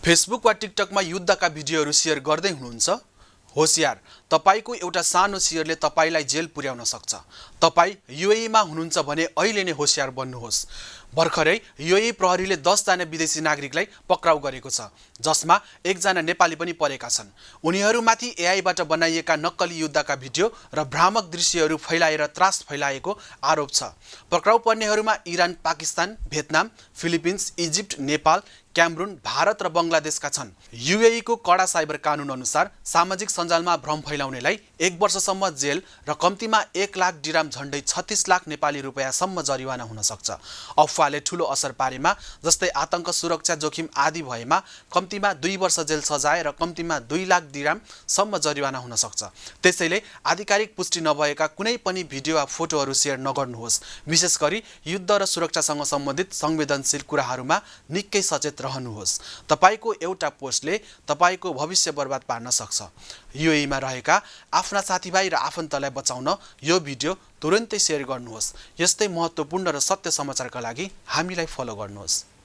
Facebook वा टिकटकमा युद्धका भिडियोहरू सेयर गर्दै हुनुहुन्छ? होशियार, तपाईको एउटा सानो सेयरले तपाईलाई जेल पुर्याउन सक्छ। तपाई युएईमा हुनुहुन्छ भने अहिले नै होशियार बन्नुहोस्। भर्खरै युएई प्रहरीले 10 जना विदेशी नागरिकलाई पक्राउ गरेको छ, जसमा 1 जना नेपाली पनि परेका छन्। उनीहरूमाथि एआईबाट बनाइएका नक्कली युद्धका भिडियो र भ्रामक दृश्यहरू फैलाएर त्रास फैलाएको आरोप छ। पक्राउ पर्नेहरूमा Iran, Pakistan, Vietnam, Philippines, Egypt, Nepal, Cameroon, Bharat र बङ्गलादेशका छन्। युएई को कडा साइबर कानुन अनुसार सामाजिक सञ्जालमा भ्रम फैलाउनेलाई 1 वर्षसम्म जेल र कम्तीमा 1 लाख दिराम झन्डै 36 लाख नेपाली रुपैयाँसम्म जरिवाना हुन सक्छ। अफवाहले ठूलो असर पारेमा, जस्तै आतंक, सुरक्षा जोखिम आदि भएमा कम्तीमा 2 वर्ष जेल सजाय र कम्तीमा 2 लाख दिरामसम्म जरिवाना हुन सक्छ। त्यसैले आधिकारिक पुष्टि नभएका कुनै पनि भिडियो वा फोटोहरू सेयर नगर्नुहोस्। विशेष गरी युद्ध र सुरक्षासँग सम्बन्धित संवेदनशील कुराहरूमा निकै सचेत रहनुहोस्। तपाईको एउटा पोस्टले तपाईको भविष्य बर्बाद पार्न सक्छ। युएईमा रहेका आफ्ना साथीभाइ र आफन्तलाई बचाउन यो भिडियो तुरुन्तै सेयर गर्नुहोस्। यस्तै महत्त्वपूर्ण र सत्य समाचारका लागि हामीलाई फलो गर्नुहोस्।